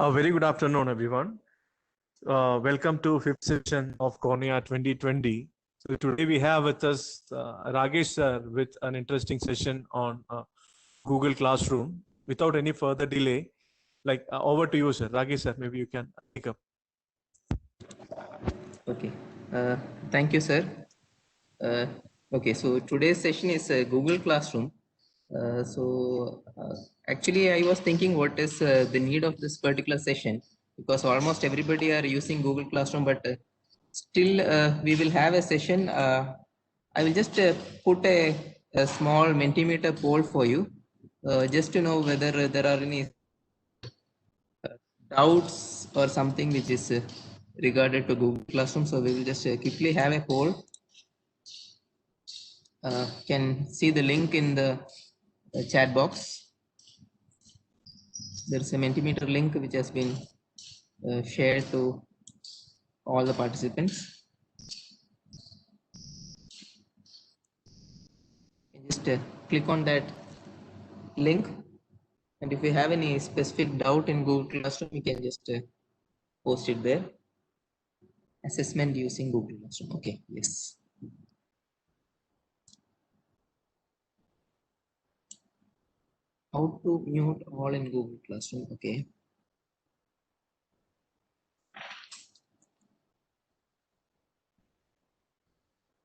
A very good afternoon, everyone. Welcome to fifth session of Cornea 2020. So today we have with us Ragesh sir with an interesting session on Google Classroom. Without any further delay, over to you, sir. Ragesh sir, maybe you can pick up. Okay, thank you, sir. Uh, okay, so today's session is Google Classroom. Actually, I was thinking what is the need of this particular session, because almost everybody are using Google Classroom, but still we will have a session. I will just put a small Mentimeter poll for you, just to know whether there are any doubts or something which is regarded to Google Classroom. So we will just quickly have a poll. Can see the link in the chat box. There is a Mentimeter link which has been shared to all the participants. You just click on that link, and if you have any specific doubt in Google Classroom, you can just post it there. Assessment using Google Classroom. Okay, yes. How to mute all in Google Classroom? Okay.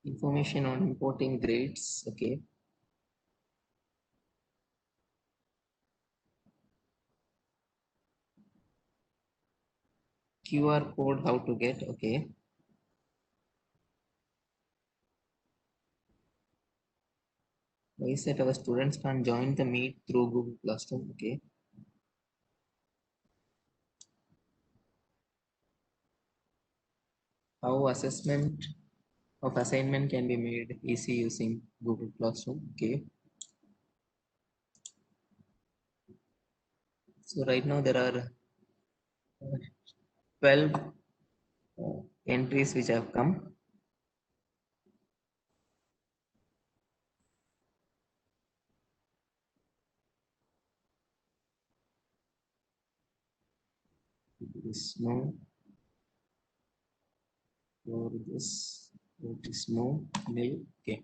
Information on importing grades. Okay. QR code, how to get? Okay. Why is that our students can't join the meet through Google Classroom? Okay. How assessment of assignment can be made easy using Google Classroom? Okay. So right now there are 12 entries which have come. This no. Or this. It is no. Nil. Okay.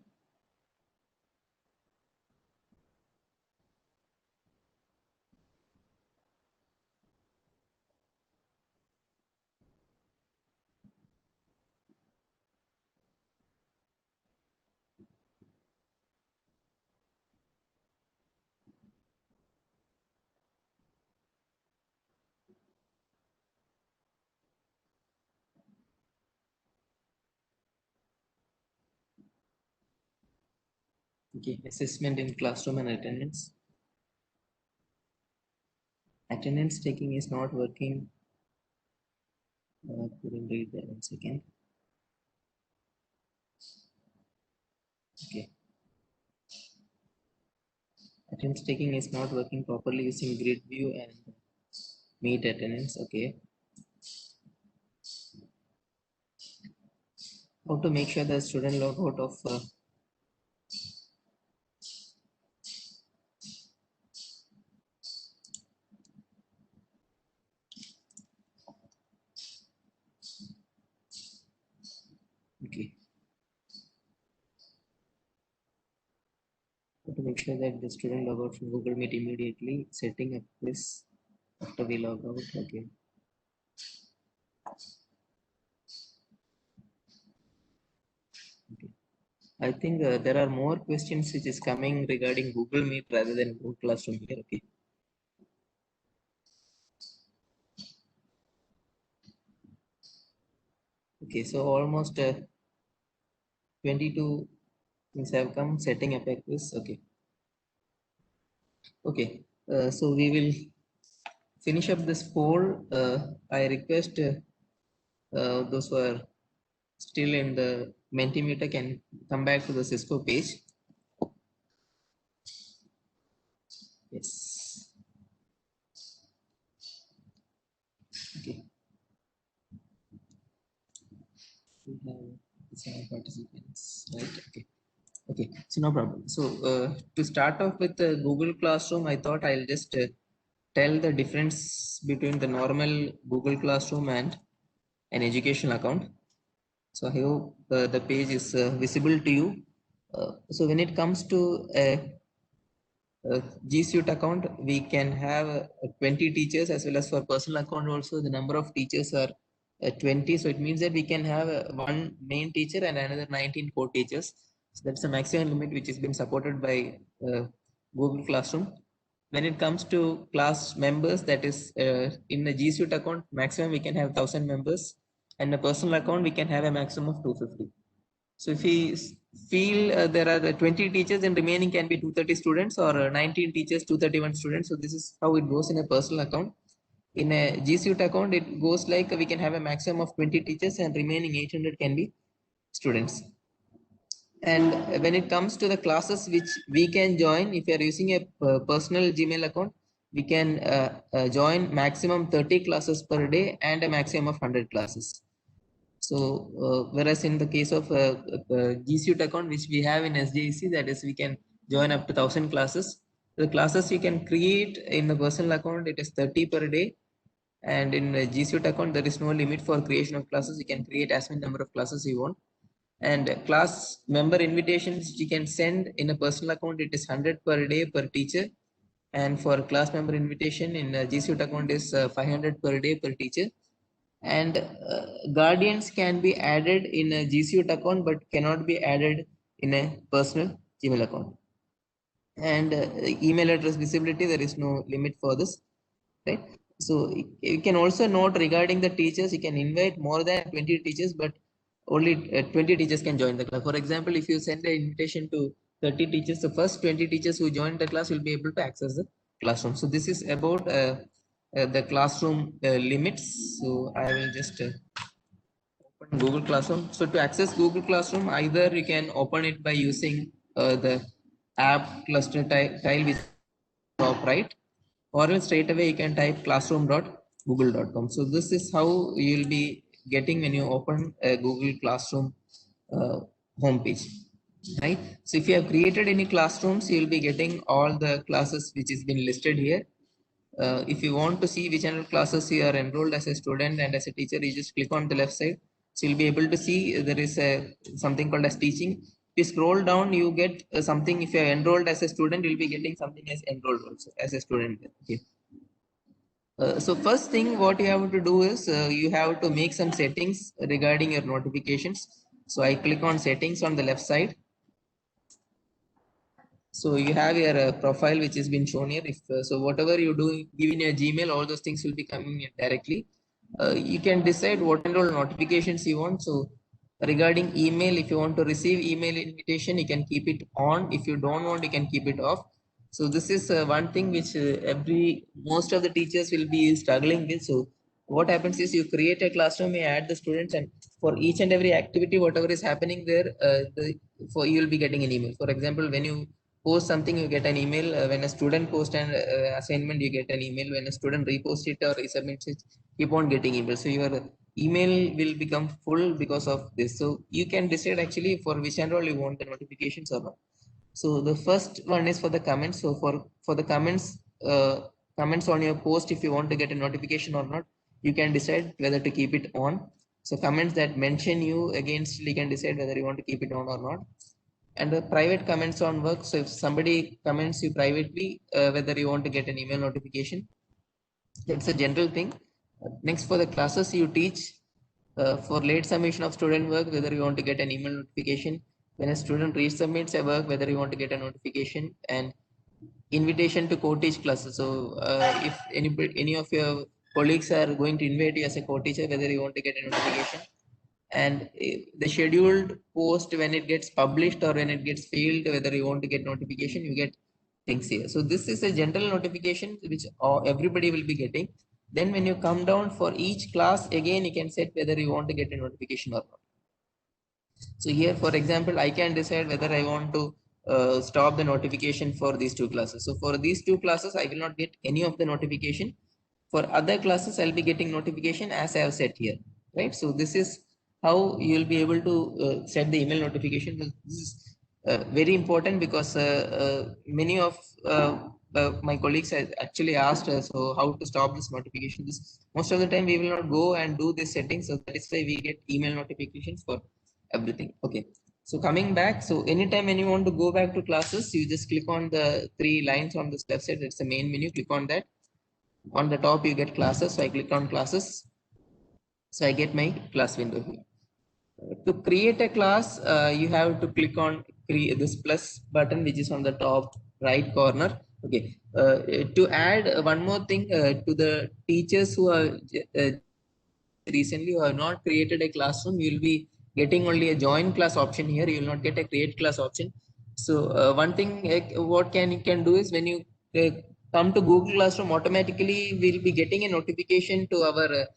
Okay. Assessment in classroom and attendance. Attendance taking is not working. Couldn't read that. 1 second. Okay. Attendance taking is not working properly using grid view and meet attendance. Okay. How to make sure the student log out of okay. How to make sure that the student log out from Google Meet immediately, setting up this after we log out. Okay. Okay. I think there are more questions which is coming regarding Google Meet rather than Google Classroom here. Okay. Okay. So almost 22 things have come. Setting up a quiz. Okay. Okay. So we will finish up this poll. I request those who are still in the Mentimeter can come back to the Cisco page. Yes. Okay. We have some participants, right? Okay. Okay. So no problem. So to start off with Google Classroom, I thought I'll just tell the difference between the normal Google Classroom and an educational account. So I hope the page is visible to you. So when it comes to a G Suite account, we can have 20 teachers, as well as for personal account also the number of teachers are 20. So it means that we can have one main teacher and another 19 co-teachers. So that's the maximum limit which has been supported by Google Classroom. When it comes to class members, that is in the G Suite account, maximum we can have 1,000 members, and a personal account we can have a maximum of 250. So if we feel there are 20 teachers, then remaining can be 230 students, or 19 teachers, 231 students. So this is how it goes in a personal account. In a G Suite account, it goes like we can have a maximum of 20 teachers and remaining 800 can be students. And when it comes to the classes which we can join, if you are using a personal Gmail account, we can join maximum 30 classes per day and a maximum of 100 classes. So whereas in the case of G Suite account, which we have in SJEC, that is we can join up to 1,000 classes. The classes you can create in the personal account, it is 30 per day. And in the G Suite account, there is no limit for creation of classes. You can create as many number of classes you want. And class member invitations you can send in a personal account, it is 100 per day per teacher. And for class member invitation in a G Suite account is 500 per day per teacher. And guardians can be added in a G Suite account but cannot be added in a personal Gmail account. And email address visibility, there is no limit for this, right? So you can also note regarding the teachers, you can invite more than 20 teachers, but only 20 teachers can join the class. For example, if you send an invitation to 30 teachers, the first 20 teachers who join the class will be able to access the classroom. So this is about the classroom limits. So I will just open Google Classroom. So to access Google Classroom, either you can open it by using the app cluster tile which is top right, or else straight away you can type classroom.google.com. So this is how you'll be getting when you open a Google Classroom homepage, right? So if you have created any classrooms, you'll be getting all the classes which is been listed here. If you want to see which kind of classes you are enrolled as a student and as a teacher, you just click on the left side. So you'll be able to see there is a something called as teaching. If you scroll down, you get something. If you are enrolled as a student, you'll be getting something as enrolled also as a student. Okay. So first thing what you have to do is you have to make some settings regarding your notifications. So I click on settings on the left side. So you have your profile which has been shown here. If so, whatever you do give in your Gmail, all those things will be coming in directly. You can decide what kind of notifications you want. So regarding email, if you want to receive email invitation, you can keep it on. If you don't want, you can keep it off. So this is one thing which most of the teachers will be struggling with. So what happens is you create a classroom, you add the students, and for each and every activity, whatever is happening there, for you will be getting an email. For example, when you post something, you get an email. When a student posts an assignment, you get an email. When a student reposts it or resubmits it, keep on getting email. So your email will become full because of this. So you can decide actually for which and all you want the notifications or not. So the first one is for the comments. So for the comments, comments on your post, if you want to get a notification or not, you can decide whether to keep it on. So comments that mention you against, you can decide whether you want to keep it on or not. And the private comments on work. So if somebody comments you privately, whether you want to get an email notification, that's a general thing. Next, for the classes you teach, for late submission of student work, whether you want to get an email notification. When a student resubmits a work, whether you want to get a notification. And invitation to co-teach classes. So if any of your colleagues are going to invite you as a co-teacher, whether you want to get a notification. And the scheduled post, when it gets published or when it gets failed, whether you want to get notification, you get things here. So this is a general notification which everybody will be getting. Then when you come down for each class, again you can set whether you want to get a notification or not. So here, for example, I can decide whether I want to stop the notification for these two classes. So for these two classes, I will not get any of the notification. For other classes, I'll be getting notification as I have set here, right? So this is how you'll be able to set the email notification. This is very important because many of my colleagues had actually asked us, so how to stop this notification. Most of the time we will not go and do this setting. So that is why we get email notifications for everything. Okay. So coming back, so anytime when you want to go back to classes, you just click on the three lines on the left side. It's the main menu. Click on that. On the top, you get classes. So I click on classes. So I get my class window here. To create a class, you have to click on this plus button, which is on the top right corner. Okay. To add one more thing to the teachers who are recently who have not created a classroom, you will be getting only a join class option here. You will not get a create class option. So one thing what you can do is when you come to Google Classroom, automatically we'll be getting a notification to our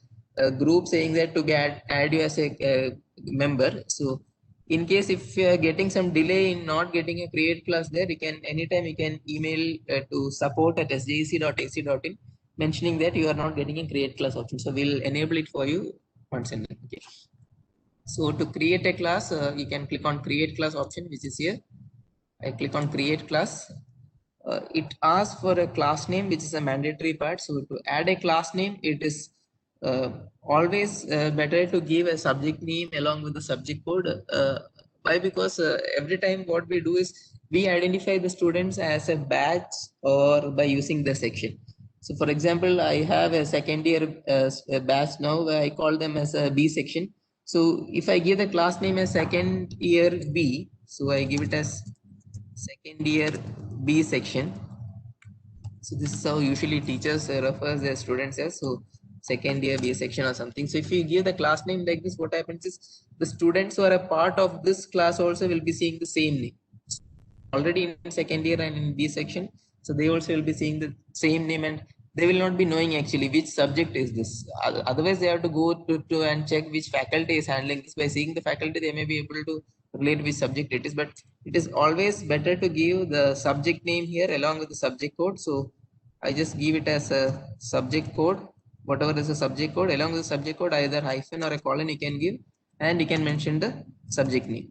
group saying that to add you as a member. So in case if you are getting some delay in not getting a create class there, you can anytime you can email to support@sjec.ac.in mentioning that you are not getting a create class option. So we'll enable it for you once and then. Okay. So to create a class, you can click on create class option, which is here. I click on create class. It asks for a class name, which is a mandatory part. So to add a class name, it is always better to give a subject name along with the subject code. Why? Because every time what we do is we identify the students as a batch or by using the section. So for example, I have a second year batch now where I call them as a B section. So if I give the class name as second year B, so I give it as second year B section. So this is how usually teachers refers their students as. So second year B section or something. So if you give the class name like this, what happens is the students who are a part of this class also will be seeing the same name. Already in second year and in B section, so they also will be seeing the same name and they will not be knowing actually which subject is this. Otherwise, they have to go to and check which faculty is handling this. By seeing the faculty, they may be able to relate which subject it is. But it is always better to give the subject name here along with the subject code. So I just give it as a subject code, whatever is the subject code. Along with the subject code, either hyphen or a colon you can give, and you can mention the subject name.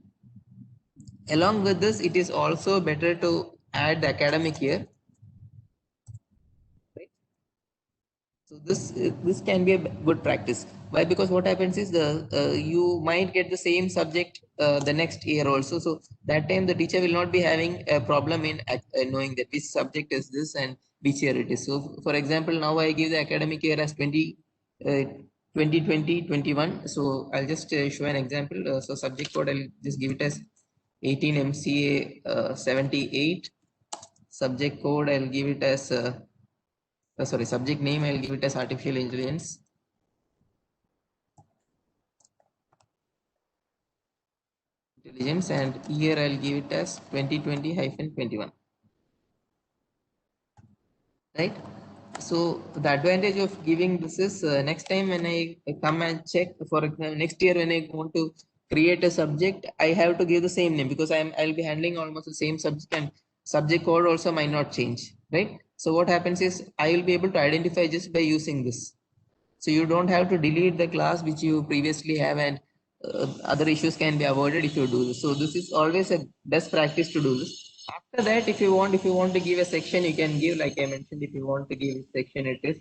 Along with this, it is also better to add the academic year. Right? So this can be a good practice. Why? Because what happens is you might get the same subject the next year also. So that time the teacher will not be having a problem in knowing that which subject is this and which year it is. So for example, now I give the academic year as 2020-21. So I'll just show an example. So subject code, I'll just give it as 18 MCA 78. Subject code, I'll give it as subject name, I'll give it as artificial intelligence. And year I'll give it as 2020-21. Right? So the advantage of giving this is next time when I come and check for next year when I want to create a subject, I have to give the same name because I'll be handling almost the same subject and subject code also might not change, right? So what happens is I will be able to identify just by using this. So you don't have to delete the class which you previously have and other issues can be avoided if you do this. So this is always a best practice to do this. After that, if you want to give a section, you can give, like I mentioned, if you want to give a section, it is.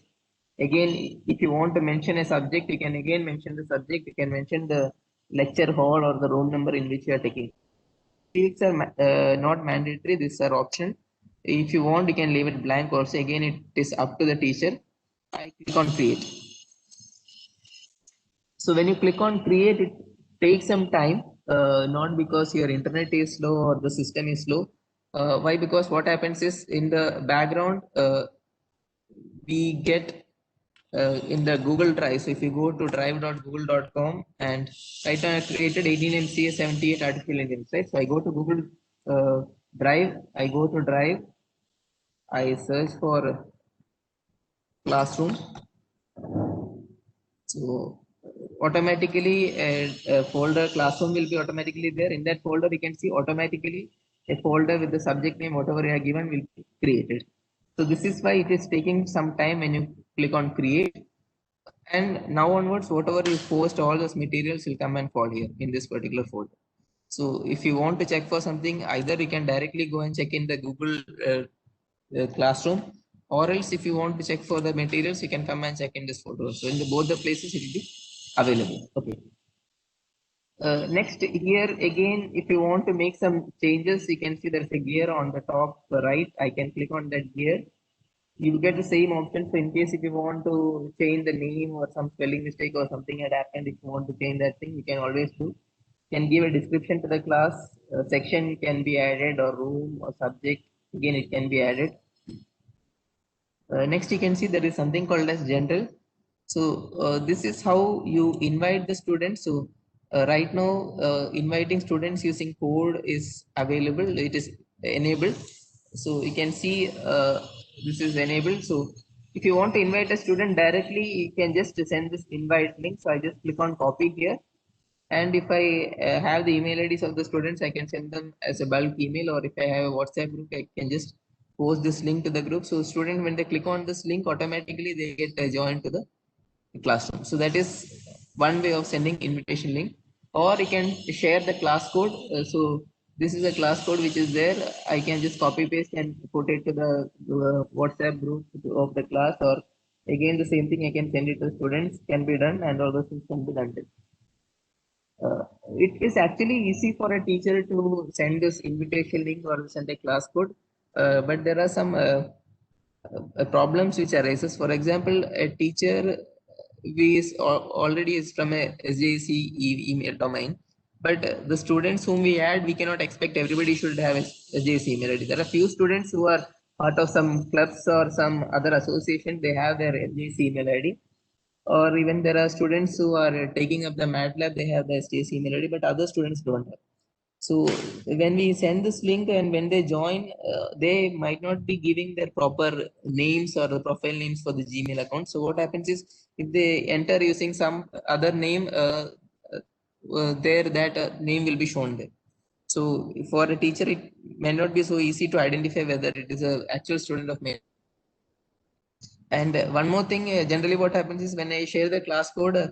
Again, if you want to mention a subject, you can again mention the subject. You can mention the lecture hall or the room number in which you are taking. Fields are not mandatory. These are optional. If you want, you can leave it blank also. Again, it is up to the teacher. I click on create. So when you click on create, it takes some time, not because your internet is slow or the system is slow. Why? Because what happens is in the background, we get in the Google Drive. So if you go to drive.google.com and right now I created 18 MCA 78 artificial intelligence, right? So I go to Google Drive, I go to Drive, I search for classroom. So automatically a folder classroom will be automatically there. In that folder, you can see automatically a folder with the subject name, whatever you have given will be created. So this is why it is taking some time when you click on create. And now onwards, whatever you post, all those materials will come and fall here in this particular folder. So if you want to check for something, either you can directly go and check in the Google classroom, or else if you want to check for the materials, you can come and check in this photo. So in both the places it will be available. Okay. Next here again, if you want to make some changes, you can see there's a gear on the top right. I can click on that gear. You get the same option. So in case if you want to change the name or some spelling mistake or something had happened, if you want to change that thing, you can always do. Can give a description to the class. Section can be added, or room or subject. Again, it can be added. Next, you can see there is something called as general. So this is how you invite the students. So right now, inviting students using code is available. It is enabled. So you can see this is enabled. So if you want to invite a student directly, you can just send this invite link. So I just click on copy here. And if I have the email IDs of the students, I can send them as a bulk email, or if I have a WhatsApp group, I can just post this link to the group. So student, when they click on this link, automatically they get joined to the classroom. So that is one way of sending invitation link. Or you can share the class code. So this is a class code which is there. I can just copy paste and put it to the WhatsApp group of the class, or again the same thing I can send it to students, can be done, and all those things can be done. It is actually easy for a teacher to send this invitation link or send a class code, but there are some problems which arises. For example, a teacher already is from a SJC email domain, but the students whom we add, we cannot expect everybody should have a SJC email ID. There are few students who are part of some clubs or some other association, they have their SJC email ID. Or even there are students who are taking up the MATLAB, they have the SJC email ID, but other students don't have. So when we send this link and when they join, they might not be giving their proper names or the profile names for the Gmail account. So what happens is, if they enter using some other name, there that name will be shown there. So for a teacher, it may not be so easy to identify whether it is an actual student of me. And one more thing, generally what happens is, when I share the class code,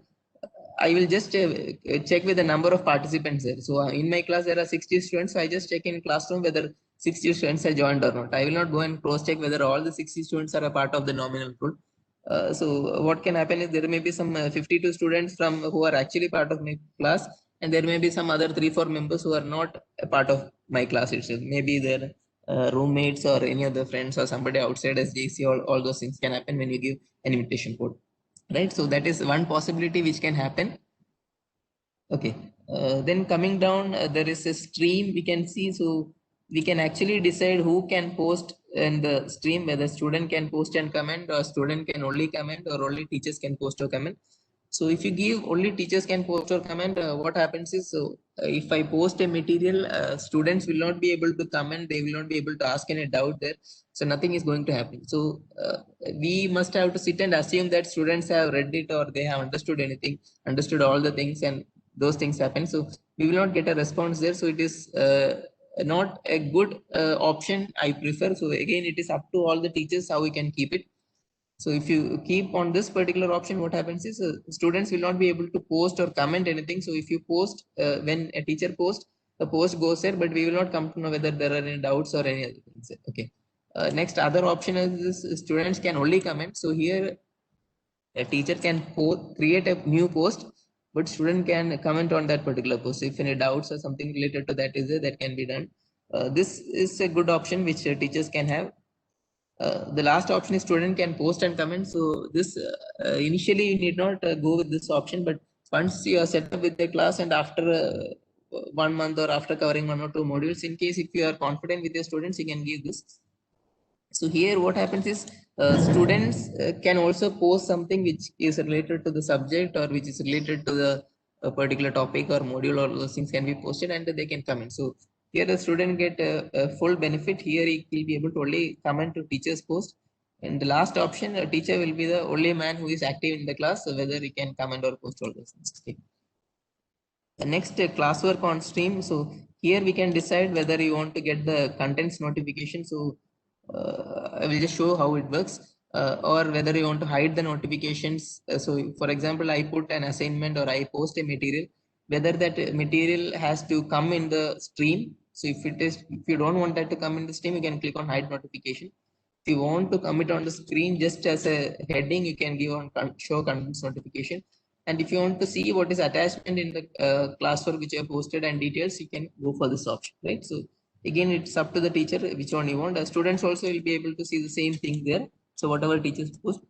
I will just check with the number of participants there. So in my class, there are 60 students. So I just check in classroom whether 60 students are joined or not. I will not go and cross check whether all the 60 students are a part of the nominal pool. So what can happen is, there may be some 52 students from who are actually part of my class, and there may be some other 3-4 members who are not a part of my class itself. Maybe their roommates or any other friends or somebody outside SJC. All those things can happen when you give an invitation code, right? So that is one possibility which can happen. Okay, then coming down, there is a stream we can see. So we can actually decide who can post in the stream, whether student can post and comment, or student can only comment, or only teachers can post or comment. So if you give only teachers can post or comment, what happens is, so if I post a material, students will not be able to comment, they will not be able to ask any doubt there. So nothing is going to happen. So we must have to sit and assume that students have read it, or they have understood anything, understood all the things, and those things happen. So we will not get a response there. So it is not a good option, I prefer. So again, it is up to all the teachers how we can keep it. So if you keep on this particular option, what happens is, students will not be able to post or comment anything. So if you post, when a teacher posts, the post goes there, but we will not come to know whether there are any doubts or any other things. Okay. Next, other option is this, students can only comment. So here a teacher can create a new post, but student can comment on that particular post. If any doubts or something related to that is there, that can be done. This is a good option which teachers can have. The last option is student can post and comment. So this initially you need not go with this option, but once you are set up with the class, and after 1 month or after covering 1 or 2 modules, in case if you are confident with your students, you can give this. So here what happens is, students can also post something which is related to the subject, or which is related to the particular topic or module, or those things can be posted and they can comment. So here the student get a full benefit. Here he will be able to only comment to teacher's post. And the last option, a teacher will be the only man who is active in the class, so whether he can comment or post all those things. Okay. The next, classwork on stream. So here we can decide whether you want to get the contents notification. So I will just show how it works, or whether you want to hide the notifications. So for example, I put an assignment or I post a material, whether that material has to come in the stream. So if you don't want that to come in the stream, you can click on hide notification. If you want to commit on the screen, just as a heading, you can give on show contents notification. And if you want to see what is attachment in the classwork which you have posted and details, you can go for this option, right? So again, it's up to the teacher which one you want. Students also will be able to see the same thing there. So whatever teachers post.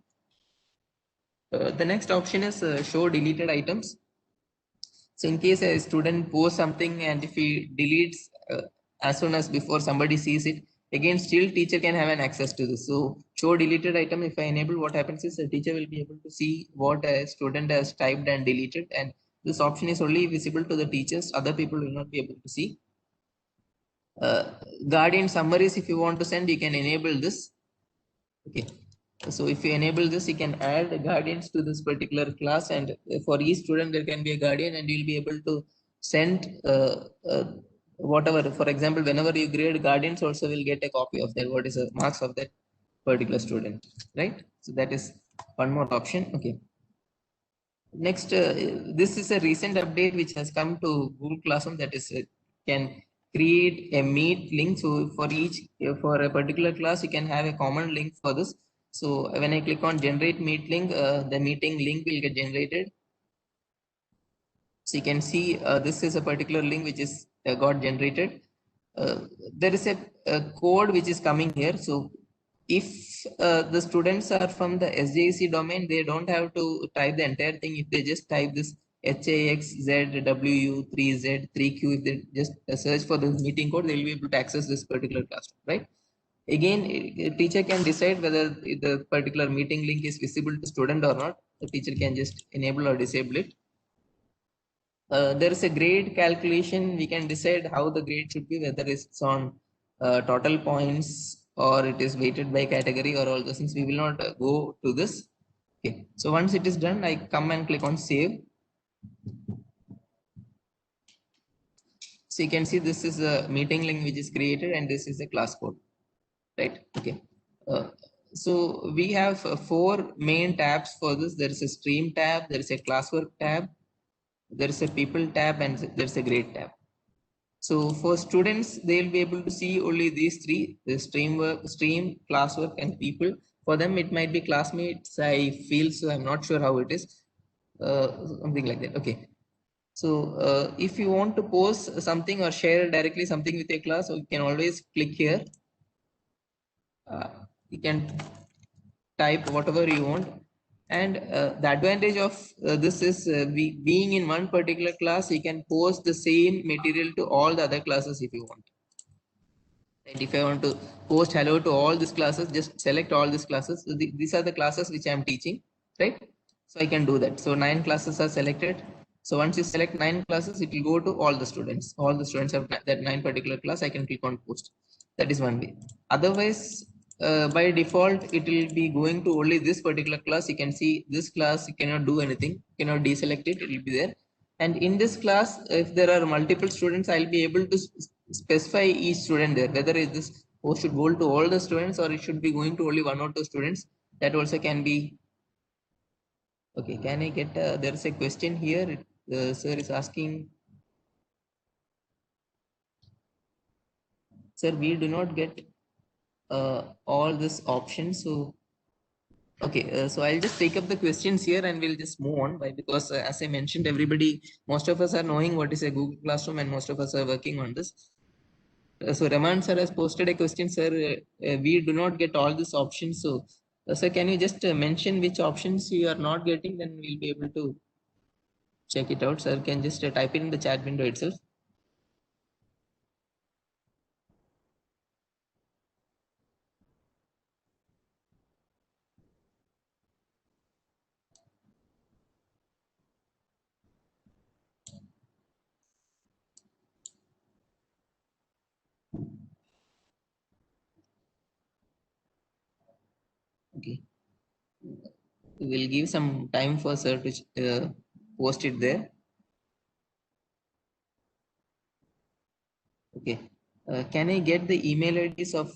The next option is show deleted items. So in case a student posts something and if he deletes as soon as before somebody sees it, again still teacher can have an access to this. So show deleted item, if I enable, what happens is the teacher will be able to see what a student has typed and deleted, and this option is only visible to the teachers. Other people will not be able to see. Guardian summaries, if you want to send, you can enable this. Okay. So if you enable this, you can add guardians to this particular class, and for each student there can be a guardian, and you'll be able to send whatever. For example, whenever you grade, guardians also will get a copy of that. What is the marks of that particular student, right? So that is one more option. Okay. Next, this is a recent update which has come to Google Classroom, that is can create a meet link. So for each for a particular class, you can have a common link for this. So when I click on generate meet link, the meeting link will get generated. So you can see this is a particular link which is got generated. There is a code which is coming here. So if the students are from the SJC domain, they don't have to type the entire thing. If they just type this HAXZW3Z3Q, if they just search for the meeting code, they'll be able to access this particular classroom, right? Again, a teacher can decide whether the particular meeting link is visible to student or not. The teacher can just enable or disable it. There is a grade calculation. We can decide how the grade should be, whether it's on total points or it is weighted by category or all those things. We will not go to this. Okay. So once it is done, I come and click on save. So you can see this is a meeting link which is created, and this is a class code, right? Okay. So we have 4 main tabs for this. There is a stream tab, there is a classwork tab, there is a people tab, and there's a grade tab. So for students, they'll be able to see only these 3: the stream, classwork, and people. For them, it might be classmates, I feel, so I'm not sure how it is. Something like that. Okay. So if you want to post something or share directly something with your class, so you can always click here. You can type whatever you want. And the advantage of this is being in one particular class, you can post the same material to all the other classes if you want. And if I want to post hello to all these classes, just select all these classes. So these are the classes which I am teaching, right? So I can do that. So 9 classes are selected. So once you select 9 classes, it will go to all the students. All the students have that 9 particular class. I can click on post. That is one way. Otherwise, by default, it will be going to only this particular class. You can see this class, you cannot do anything. You cannot deselect it. It will be there. And in this class, if there are multiple students, I'll be able to specify each student there, whether is this post should go to all the students or it should be going to only 1 or 2 students. That also can be. Okay, can I get, there's a question here. Sir is asking, sir, we do not get all this options. So, okay, so I'll just take up the questions here and we'll just move on because as I mentioned, most of us are knowing what is a Google Classroom and most of us are working on this. So Raman sir has posted a question, sir. We do not get all these options. So, sir, can you just mention which options you are not getting? Then we'll be able to check it out. Sir, can just type in the chat window itself. Okay. We'll give some time for sir to post it there. Okay. Can I get the email IDs of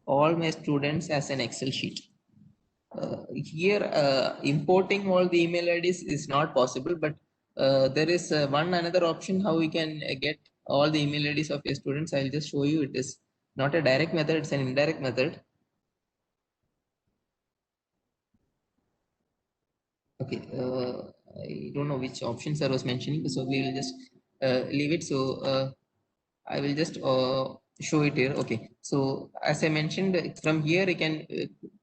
all my students as an Excel sheet? Here, importing all the email IDs is not possible, but there is one another option how we can get all the email IDs of your students. I'll just show you. It is not a direct method, it's an indirect method. Okay, I don't know which options I was mentioning, so we will just leave it. So I will just show it here. Okay, so as I mentioned, from here you can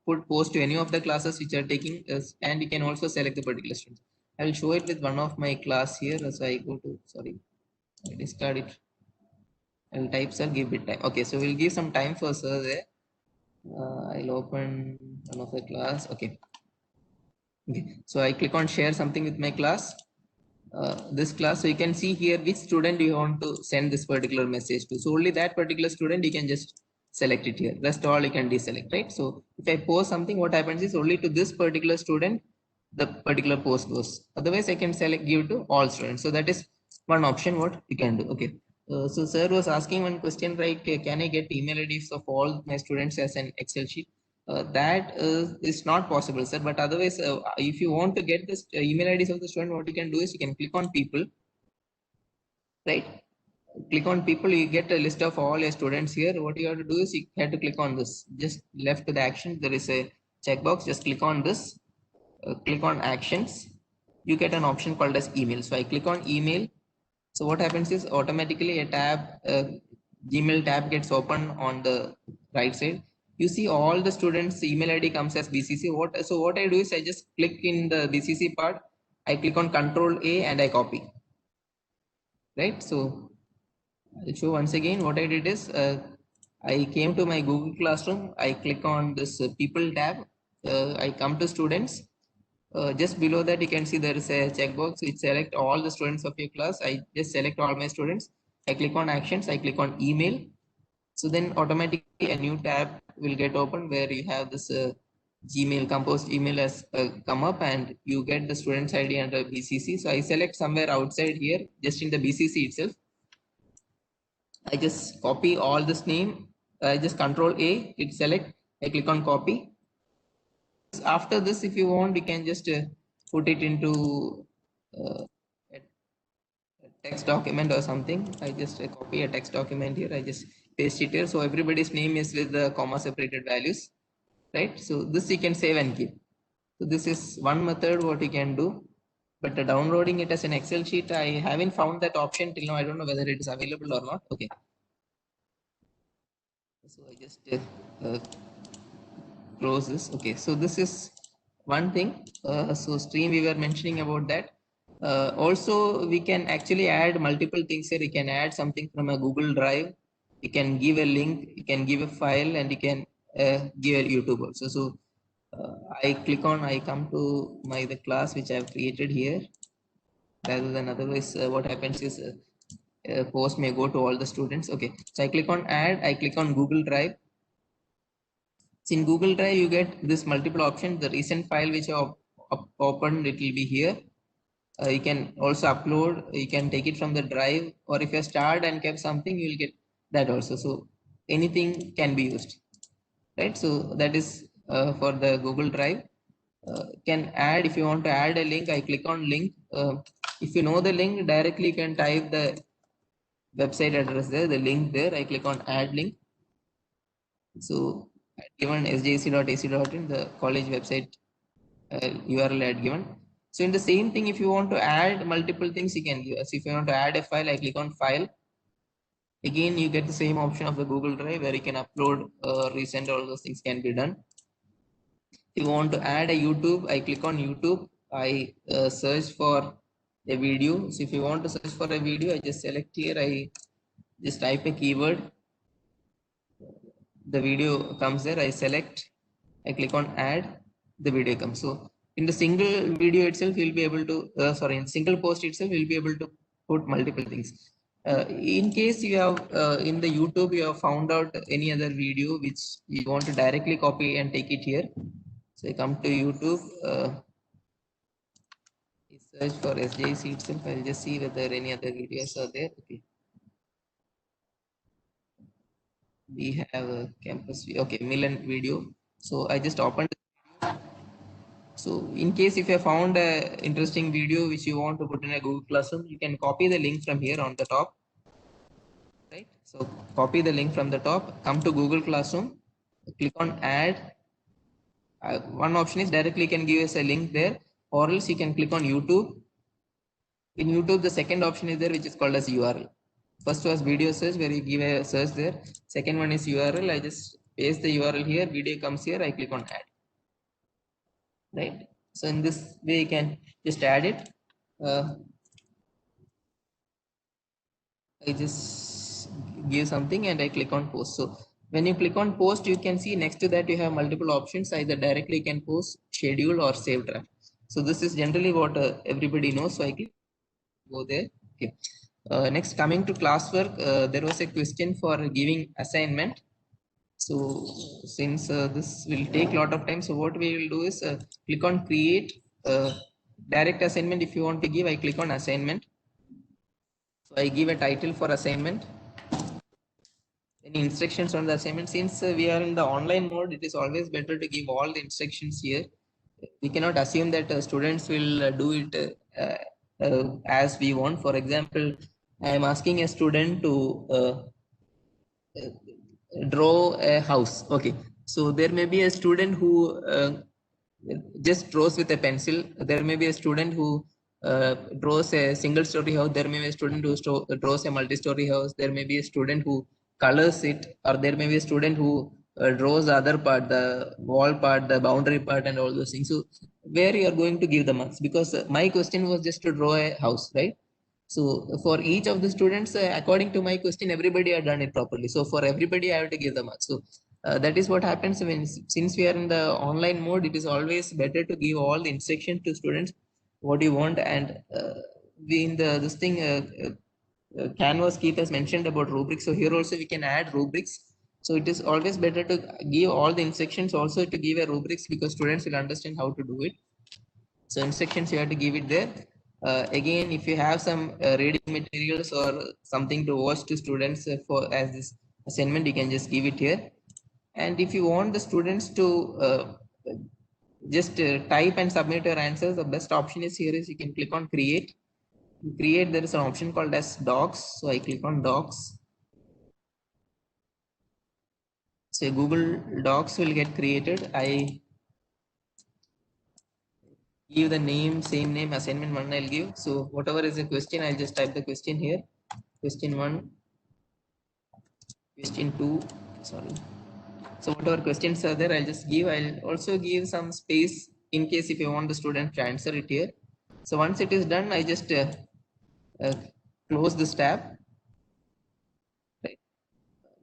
put post to any of the classes which are taking, and you can also select the particular student. I will show it with one of my class here. So I go to, sorry, I discard it. I will type sir, give it time. Okay, so we'll give some time for sir there. I'll open one of the class. Okay. Okay, so I click on share something with my class. This class, so you can see here which student you want to send this particular message to. So only that particular student you can just select it here. Rest all you can deselect, right? So if I post something, what happens is only to this particular student the particular post goes. Otherwise, I can select give to all students. So that is one option what you can do. Okay. So sir was asking one question, right? Can I get email IDs of all my students as an Excel sheet? That is not possible, sir. But otherwise, if you want to get this email IDs of the student, what you can do is you can click on people, right? Click on people, you get a list of all your students here. What you have to do is you have to click on this. Just left to the action, there is a checkbox. Just click on this. Click on actions. You get an option called as email. So I click on email. So what happens is automatically a tab, Gmail tab gets open on the right side. You see all the students email ID comes as BCC. So what I do is I just click in the BCC part. I click on Control A and I copy. Right. So I'll show once again what I did is I came to my Google Classroom. I click on this people tab. I come to students. Just below that, you can see there is a checkbox which select all the students of your class. I just select all my students. I click on actions. I click on email. So then automatically a new tab will get open where you have this Gmail composed email has come up and you get the student's ID under BCC. So I select somewhere outside here, just in the BCC itself. I just copy all this name. I just Control A, hit select. I click on copy. After this, if you want, you can just put it into a text document or something. I just copy a text document here. I just paste it here. So everybody's name is with the comma separated values, right? So this you can save and keep. So this is one method what you can do. But downloading it as an Excel sheet, I haven't found that option till now. I don't know whether it is available or not. Okay. So I just close this. Okay, so this is one thing. So stream, we were mentioning about that. Also, we can actually add multiple things here. You can add something from a Google Drive. You can give a link. You can give a file, and you can give a YouTube also. So I click on. I come to the class which I have created here. Rather than otherwise, what happens is post may go to all the students. Okay, so I click on add. I click on Google Drive. So in Google Drive, you get this multiple options. The recent file which you have opened, it will be here. You can also upload, you can take it from the drive, or if you start and kept something, you will get that also. So anything can be used, right? So that is for the Google Drive. Can add, if you want to add a link, I click on link. If you know the link, directly you can type the website address there, the link there. I click on add link. So given sjc.ac.in, the college website URL I had given. So in the same thing, if you want to add multiple things, you can give us. If you want to add a file, I click on file. Again, you get the same option of the Google Drive where you can upload, resend, all those things can be done. If you want to add a YouTube, I click on YouTube. I search for a video. So if you want to search for a video, I just select here. I just type a keyword. The video comes there. I select. I click on add. The video comes. So in the single video itself, you'll be able to, sorry, in single post itself, you'll be able to put multiple things. In case you have in the YouTube, you have found out any other video which you want to directly copy and take it here. So I come to YouTube, search for SJC itself. I'll just see whether any other videos are there. Okay. We have a campus, okay, Milan video. So I just opened. So in case if you have found a interesting video which you want to put in a Google Classroom, you can copy the link from here on the top, right? So copy the link from the top, come to Google Classroom, click on add. One option is directly can give us a link there. or else you can click on YouTube. In YouTube, the second option is there, which is called as URL. First was video search, where you give a search there. Second one is URL. I just paste the URL here, video comes here, I click on add. Right. So in this way, you can just add it. I just give something and I click on post. So when you click on post, you can see next to that you have multiple options. Either directly you can post, schedule, or save draft. So this is generally what everybody knows. So I click go there. Okay. Next, coming to classwork, there was a question for giving assignment. So since this will take a lot of time, so what we will do is click on create direct assignment. If you want to give, I click on assignment. So I give a title for assignment. Any instructions on the assignment? Since we are in the online mode, it is always better to give all the instructions here. We cannot assume that students will do it as we want. For example, I am asking a student to draw a house. Okay, so there may be a student who just draws with a pencil. There may be a student who draws a single story house. There may be a student who draws a multi-story house. There may be a student who colors it, or there may be a student who draws the other part, the wall part, the boundary part, and all those things. So where you are going to give the marks? Because my question was just to draw a house, right? So for each of the students, according to my question, everybody had done it properly. So for everybody, I have to give the marks. So that is what happens when, since we are in the online mode, it is always better to give all the instructions to students what you want. And we in the this thing Canvas Keith has mentioned about rubrics. So here also we can add rubrics. So it is always better to give all the instructions also to give a rubrics, because students will understand how to do it. So instructions you have to give it there. Again, if you have some reading materials or something to watch to students for as this assignment, you can just give it here. And if you want the students to just type and submit your answers, the best option is here is you can click on create. In create, there is an option called as docs. So I click on docs. So Google Docs will get created. I give the name, same name, assignment 1 I'll give. So whatever is the question, I'll just type the question here. Question 1, question 2, sorry. So whatever questions are there, I'll just give. I'll also give some space in case if you want the student to answer it here. So once it is done, I just close this tab. Right.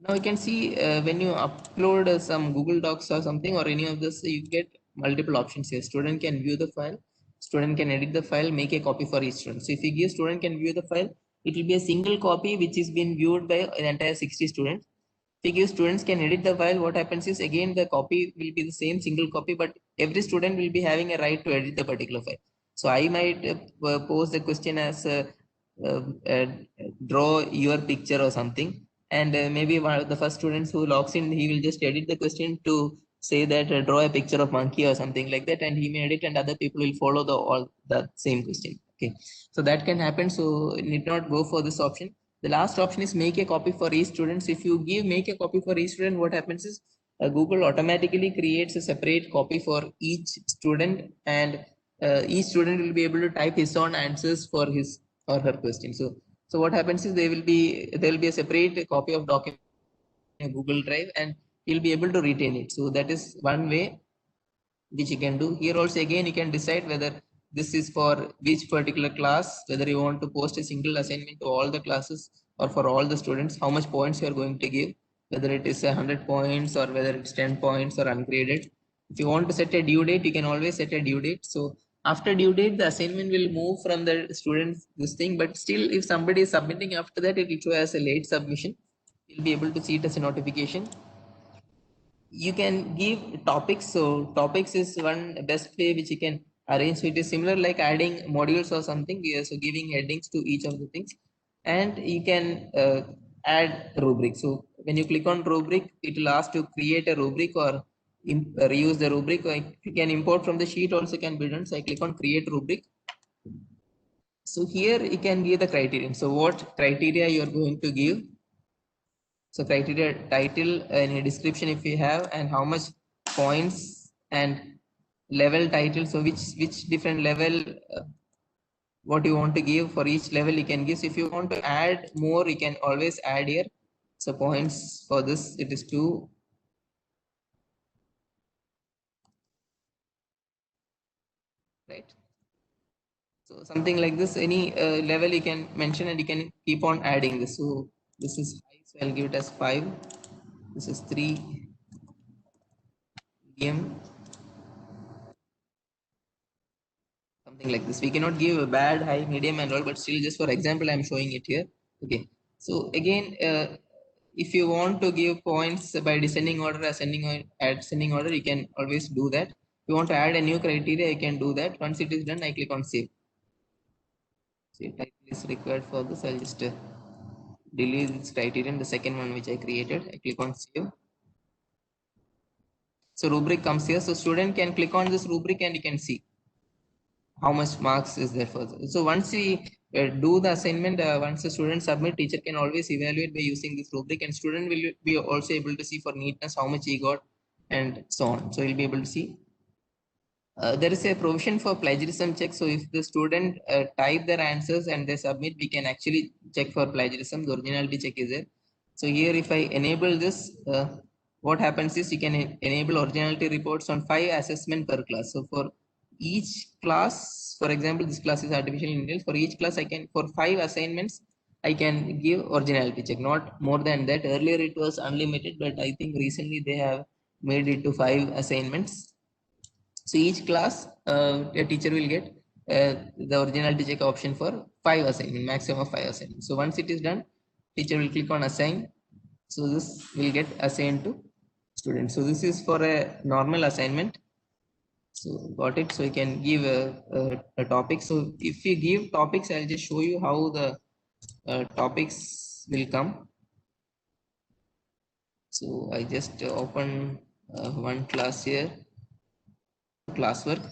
Now you can see when you upload some Google Docs or something or any of this, you get multiple options here. Student can view the file, student can edit the file, make a copy for each student. So if you give student can view the file, it will be a single copy which is being viewed by the entire 60 students. If you give students can edit the file, what happens is again the copy will be the same single copy, but every student will be having a right to edit the particular file. So I might pose the question as draw your picture or something, and maybe one of the first students who logs in, he will just edit the question to say that draw a picture of monkey or something like that, and he may edit, and other people will follow the same question. Okay, so that can happen. So need not go for this option. The last option is make a copy for each student. So if you give make a copy for each student, what happens is Google automatically creates a separate copy for each student, and each student will be able to type his own answers for his or her question. So what happens is there will be a separate copy of document in Google Drive, and you'll be able to retain it. So that is one way which you can do. Here also again you can decide whether this is for which particular class, whether you want to post a single assignment to all the classes or for all the students, how much points you are going to give, whether it is 100 points or whether it's 10 points or ungraded. If you want to set a due date, you can always set a due date. So after due date, the assignment will move from the students this thing, but still if somebody is submitting after that, it will show as a late submission. You'll be able to see it as a notification. You can give topics. So topics is one best way which you can arrange. So it is similar like adding modules or something. So giving headings to each of the things, and you can add rubric. So when you click on rubric, it will ask to create a rubric or reuse the rubric. Or you can import from the sheet also can be done. So I click on create rubric. So here you can give the criterion. So what criteria you are going to give. So criteria title and a description if you have, and how much points and level title. So which different level, what you want to give for each level you can give. So if you want to add more, you can always add here. So points for this, it is 2. Right. So something like this, any level you can mention and you can keep on adding this. So this is 5, so I'll give it as 5. This is 3, medium, something like this. We cannot give a bad, high, medium and all, but still just for example, I'm showing it here. Okay. So again, if you want to give points by descending order, ascending or ascending order, you can always do that. If you want to add a new criteria, I can do that. Once it is done, I click on save. So title is required for this. I'll just delete this criterion, the second one which I created. I click on save. So rubric comes here. So student can click on this rubric and you can see how much marks is there for this. So once we do the assignment, once the student submit, teacher can always evaluate by using this rubric, and student will be also able to see for neatness how much he got and so on. So he'll be able to see. There is a provision for plagiarism check. So if the student type their answers and they submit, we can actually check for plagiarism. The originality check is there. So here, if I enable this, what happens is you can enable originality reports on 5 assessment per class. So for each class, for example, this class is artificial intelligence. For each class, I can, for 5 assignments, I can give originality check, not more than that. Earlier it was unlimited, but I think recently they have made it to 5 assignments. So each class, a teacher will get the originality check option for 5 assignment, maximum of 5 assignments. So once it is done, teacher will click on assign. So this will get assigned to student. So this is for a normal assignment. So got it. So you can give a topic. So if you give topics, I'll just show you how the topics will come. So I just open one class here, classwork.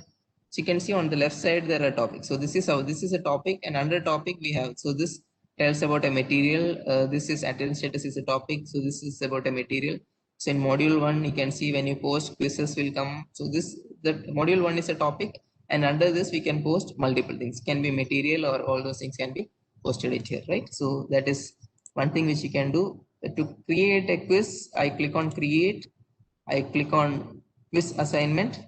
So you can see on the left side there are topics. So this is how, this is a topic, and under topic we have, so this tells about a material. This is attendance status is a topic. So this is about a material. So in module 1, you can see when you post, quizzes will come. So this, the module 1 is a topic, and under this we can post multiple things. Can be material or all those things can be posted it here, right? So that is one thing which you can do. To create a quiz, I click on create. I click on quiz assignment.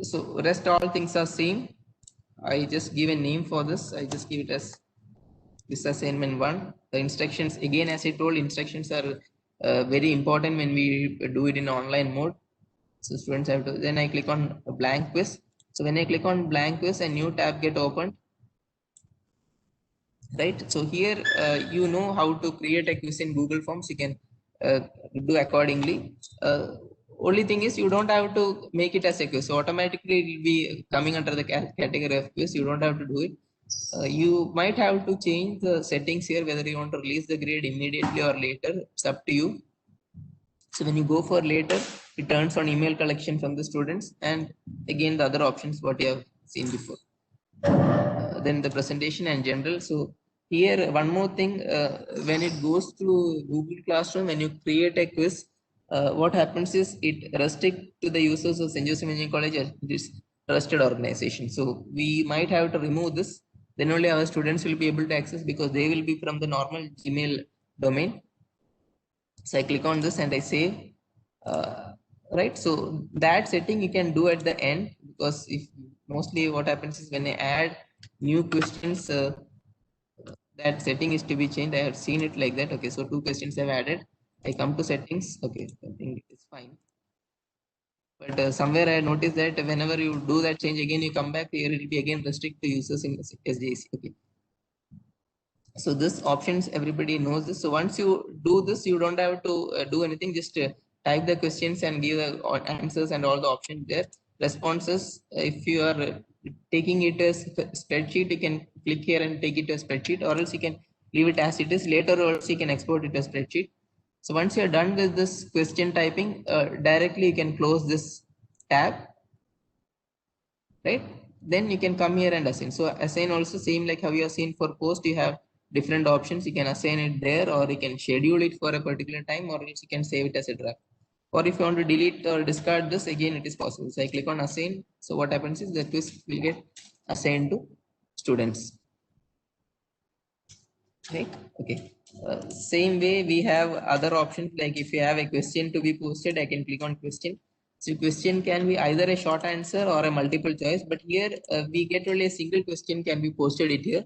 So rest all things are same. I just give a name for this. I just give it as this assignment 1. The instructions, again, as I told, instructions are very important when we do it in online mode. So students have to, then I click on a blank quiz. So when I click on blank quiz, a new tab get opened. Right. So here you know how to create a quiz in Google Forms. You can do accordingly. Only thing is you don't have to make it as a quiz. So automatically it will be coming under the category of quiz. You don't have to do it. You might have to change the settings here, whether you want to release the grade immediately or later. It's up to you. So when you go for later, it turns on email collection from the students, and again the other options what you have seen before. Then the presentation and general. So here one more thing, when it goes to Google Classroom, when you create a quiz, what happens is it restricts to the users of St. Joseph Engineering College as this trusted organization. So we might have to remove this. Then only our students will be able to access, because they will be from the normal Gmail domain. So I click on this and I save. Right. So that setting you can do at the end, because if mostly what happens is when I add new questions, that setting is to be changed. I have seen it like that. Okay, so 2 questions I've added. I come to settings. Okay, I think it's fine. But somewhere I noticed that whenever you do that change again, you come back here, it will be again restrict to users in SJC. Okay. So this options, everybody knows this. So once you do this, you don't have to do anything. Just type the questions and give answers and all the options there. Responses, if you are taking it as a spreadsheet, you can click here and take it to a spreadsheet, or else you can leave it as it is. Later also you can export it to a spreadsheet. So once you're done with this question typing, directly you can close this tab, right? Then you can come here and assign. So assign also same like how you have seen for post, you have different options. You can assign it there, or you can schedule it for a particular time, or else you can save it as a draft. Or if you want to delete or discard this, again, it is possible. So I click on assign. So what happens is the quiz will get assigned to students. Right? Okay. Same way we have other options, like if you have a question to be posted, I can click on question. So question can be either a short answer or a multiple choice, but here we get only a single question can be posted it here.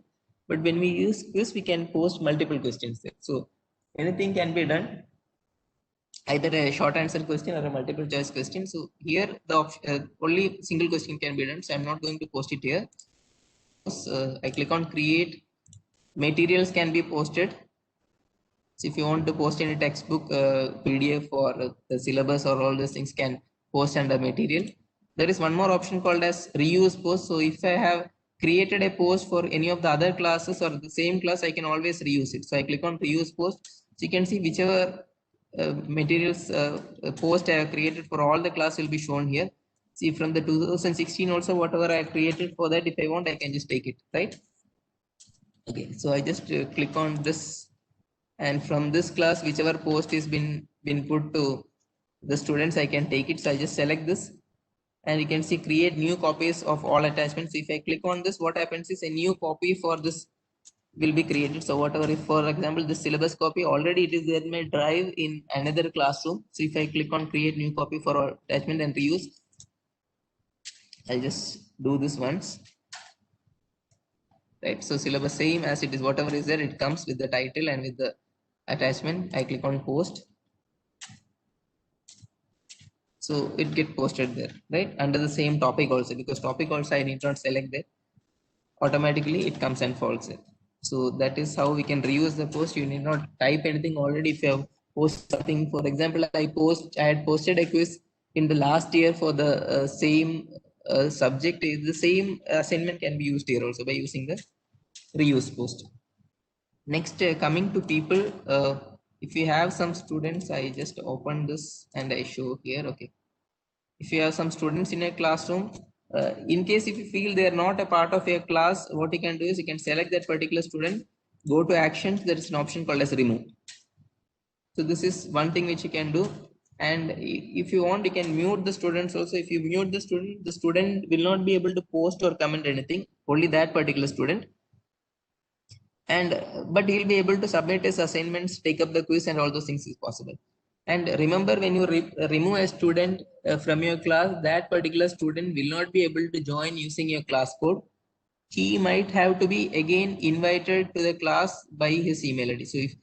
But when we use quiz, we can post multiple questions there. So anything can be done, either a short answer question or a multiple choice question. So here the only single question can be done. So I'm not going to post it here. I click on create. Materials can be posted. So if you want to post any textbook, PDF or the syllabus or all those things can post under material. There is one more option called as reuse post. So if I have created a post for any of the other classes or the same class, I can always reuse it. So I click on reuse post. So you can see whichever materials post I have created for all the class will be shown here. See from the 2016 also, whatever I have created for that, if I want, I can just take it, right? Okay, so I just click on this, and from this class, whichever post is been put to the students, I can take it. So I just select this, and you can see create new copies of all attachments. So if I click on this, what happens is a new copy for this will be created. So whatever, if for example this syllabus copy already it is there in my drive in another classroom. So if I click on create new copy for all attachment and reuse, I'll just do this once. Right, so syllabus same as it is, whatever is there, it comes with the title and with the attachment. I click on post, so it get posted there, right, under the same topic also, because topic also I need not select there, automatically it comes and falls there. So that is how we can reuse the post. You need not type anything already. If you have posted something, for example, I had posted a quiz in the last year for the same subject, the same assignment can be used here also by using the reuse post. Next, coming to people, if you have some students, I just open this and I show here. Okay, if you have some students in a classroom, in case if you feel they are not a part of your class, what you can do is you can select that particular student, go to actions, there is an option called as remove. So this is one thing which you can do. And if you want, you can mute the students also. If you mute the student will not be able to post or comment anything, only that particular student. And but he'll be able to submit his assignments, take up the quiz, and all those things is possible. And remember, when you remove a student from your class, that particular student will not be able to join using your class code. He might have to be again invited to the class by his email ID. So if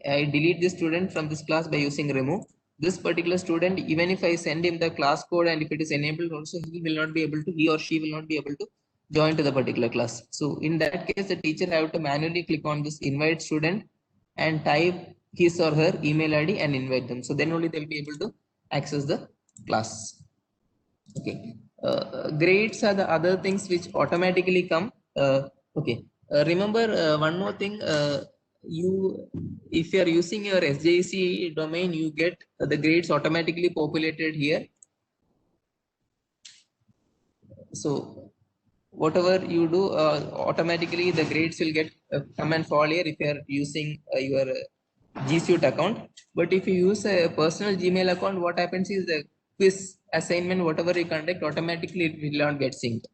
I delete this student from this class by using remove, this particular student, even if I send him the class code and if it is enabled also, he or she will not be able to join to the particular class. So in that case, the teacher have to manually click on this invite student and type his or her email ID and invite them. So then only they'll be able to access the class. Okay. Grades are the other things which automatically come. Okay. Remember one more thing. If you are using your SJC domain, you get the grades automatically populated here. So whatever you do, automatically the grades will get come and fall here if you are using your G Suite account. But if you use a personal Gmail account, what happens is the quiz assignment, whatever you conduct, automatically it will not get synced.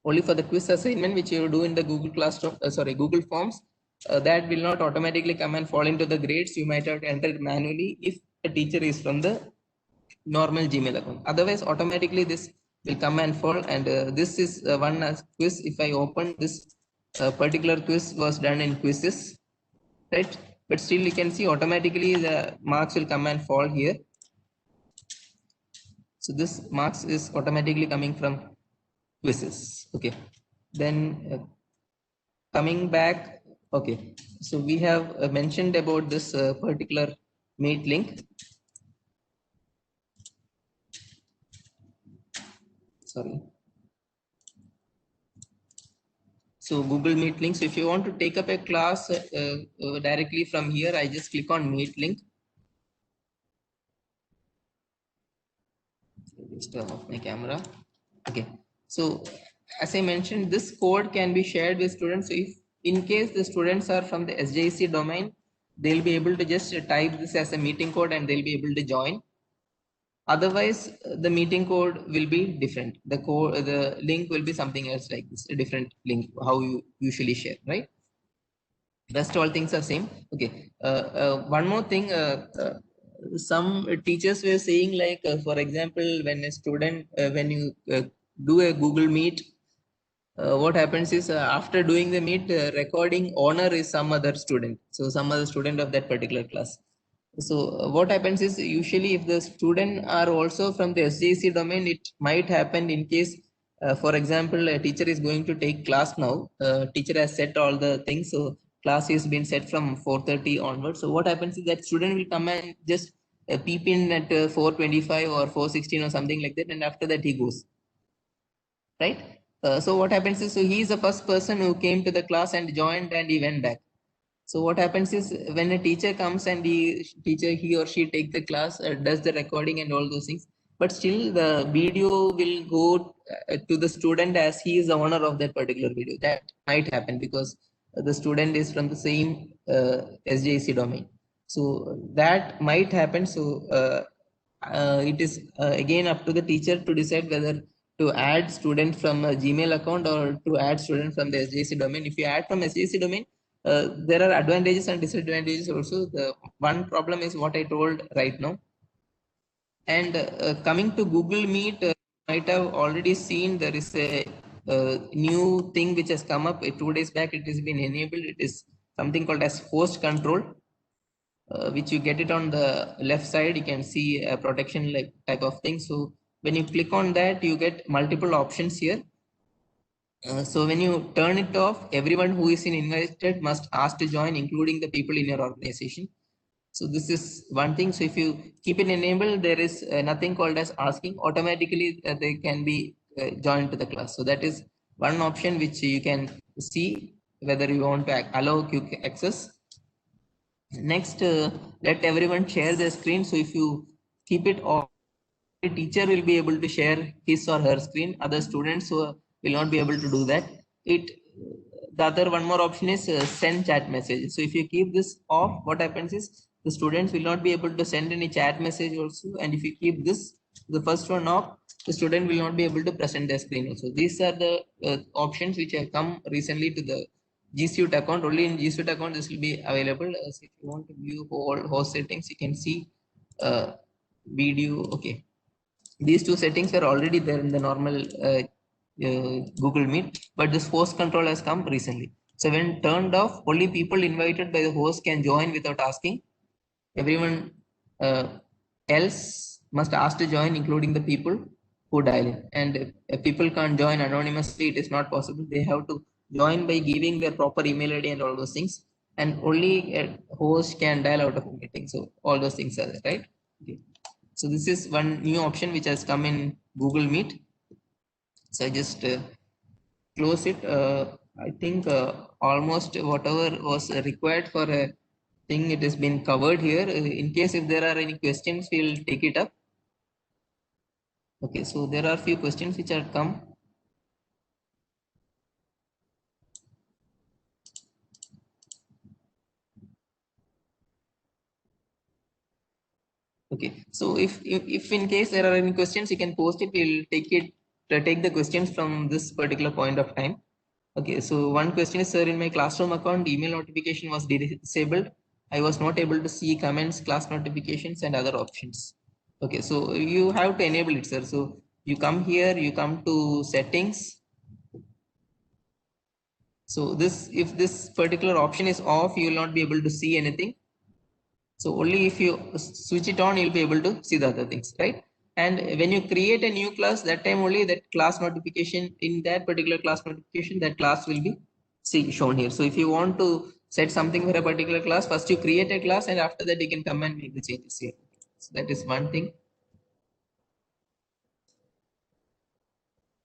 Only for the quiz assignment which you do in the Google Classroom, Google Forms, that will not automatically come and fall into the grades. You might have to enter it manually if a teacher is from the normal Gmail account. Otherwise, automatically this will come and fall. And this is one quiz. If I open this particular quiz was done in quizzes, right? But still you can see automatically the marks will come and fall here. So this marks is automatically coming from quizzes. Okay. Then coming back. Okay. So we have mentioned about this particular Meet link. Sorry. So Google Meet link. So if you want to take up a class directly from here, I just click on Meet link. Just turn off my camera. Okay. So as I mentioned, this code can be shared with students. So if in case the students are from the SJC domain, they'll be able to just type this as a meeting code and they'll be able to join. Otherwise, the meeting code will be different. The link will be something else like this, a different link, how you usually share, right? Rest all things are same. Okay. One more thing. Some teachers were saying like, for example, when a student, when you do a Google Meet, what happens is after doing the meet, recording owner is some other student. So some other student of that particular class. So what happens is usually if the student are also from the SJC domain, it might happen in case, for example, a teacher is going to take class now. Teacher has set all the things. So class is been set from 4:30 onwards. So what happens is that student will come and just peep in at 4:25 or 4:16 or something like that. And after that he goes, right? So what happens is, so he is the first person who came to the class and joined and he went back. So what happens is when a teacher comes and he or she take the class, does the recording and all those things, but still the video will go to the student as he is the owner of that particular video. That might happen because the student is from the same SJC domain. So that might happen. So it is again up to the teacher to decide whether to add student from a Gmail account or to add student from the SJC domain. If you add from SJC domain, there are advantages and disadvantages also. The one problem is what I told right now. And coming to Google Meet, might have already seen there is a new thing which has come up 2 days back. It has been enabled. It is something called as host control, which you get it on the left side. You can see a protection like type of thing. So when you click on that, you get multiple options here. So when you turn it off, everyone who is invited must ask to join, including the people in your organization. So this is one thing. So if you keep it enabled, there is nothing called as asking. Automatically, they can be joined to the class. So that is one option which you can see whether you want to allow quick access. Next, let everyone share their screen. So if you keep it off, the teacher will be able to share his or her screen. Other students will not be able to do that. The other one more option is send chat message. So if you keep this off, what happens is the students will not be able to send any chat message also. And if you keep this, the first one off, the student will not be able to present their screen also. These are the options which have come recently to the G Suite account. Only in G Suite account this will be available. So if you want to view all host settings, you can see video. Okay, these two settings are already there in the normal Google Meet, but this host control has come recently. So when turned off, only people invited by the host can join without asking. Everyone else must ask to join, including the people who dial in. And if people can't join anonymously, it is not possible. They have to join by giving their proper email ID and all those things. And only a host can dial out of a meeting. So all those things are there, right? Okay. So this is one new option which has come in Google Meet. So I just close it. I think almost whatever was required for a thing, it has been covered here. In case if there are any questions, we'll take it up. Okay, so there are a few questions which have come. Okay, so if in case there are any questions, you can post it. We'll take the questions from this particular point of time. Okay, so one question is, sir, in my classroom account, email notification was disabled. I was not able to see comments, class notifications, and other options. Okay, so you have to enable it, sir. So you come here, you come to settings. So this, if this particular option is off, you will not be able to see anything. So only if you switch it on, you'll be able to see the other things, right? And when you create a new class, that time only that class notification, in that particular class notification, that class will be shown here. So if you want to set something for a particular class, first you create a class and after that you can come and make the changes here. So that is one thing.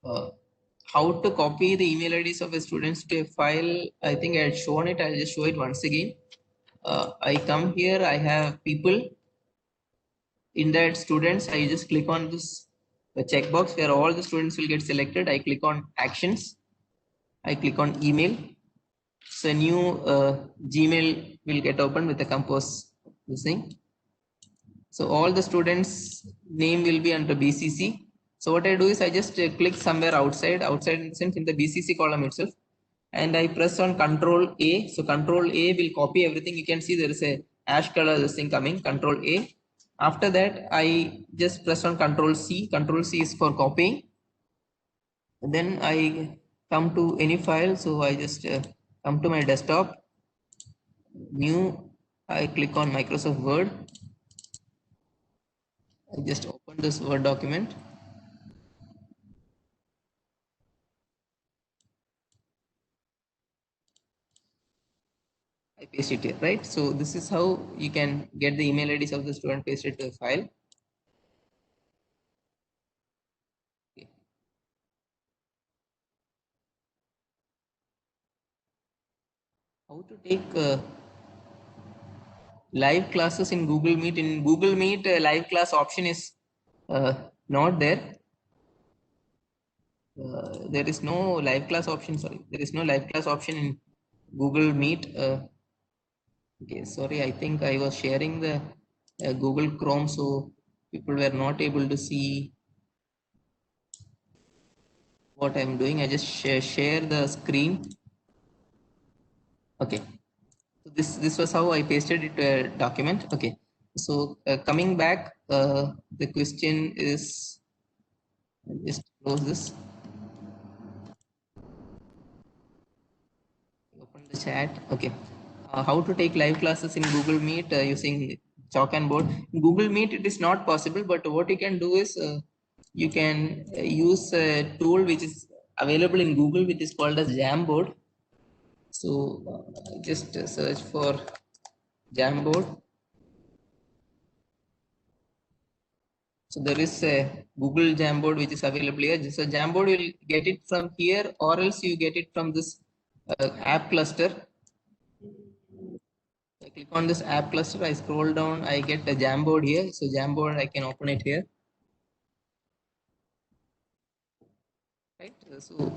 How to copy the email IDs of the students to a file. I think I had shown it. I'll just show it once again. I come here, I have people. In that students, I just click on this checkbox where all the students will get selected. I click on actions. I click on email. So a new Gmail will get opened with the Compose using. So all the students' name will be under BCC. So what I do is I just click somewhere outside in the sense in the BCC column itself, and I press on Control A. So Control A will copy everything. You can see there is a ash color this thing coming. Control A. After that, I just press on Control C. Control C is for copying. And then I come to any file. So I just come to my desktop. New. I click on Microsoft Word. I just open this Word document. I paste it here, right? So this is how you can get the email IDs of the student pasted to a file. Okay. How to take live classes in Google Meet? In Google Meet, live class option is not there. There is no live class option. Sorry, there is no live class option in Google Meet. Okay, sorry, I think I was sharing the Google Chrome, so people were not able to see what I'm doing. I just share the screen. Okay, so this was how I pasted it to a document. Okay, so coming back, the question is, I'll just close this. Open the chat. Okay, how to take live classes in Google Meet using chalk and board. In Google Meet, it is not possible, but what you can do is you can use a tool which is available in Google, which is called as Jamboard. So just search for Jamboard. So there is a Google Jamboard which is available here. So Jamboard, you'll get it from here, or else you get it from this app cluster. I click on this app cluster, I scroll down, I get a Jamboard here. So Jamboard, I can open it here. Right. So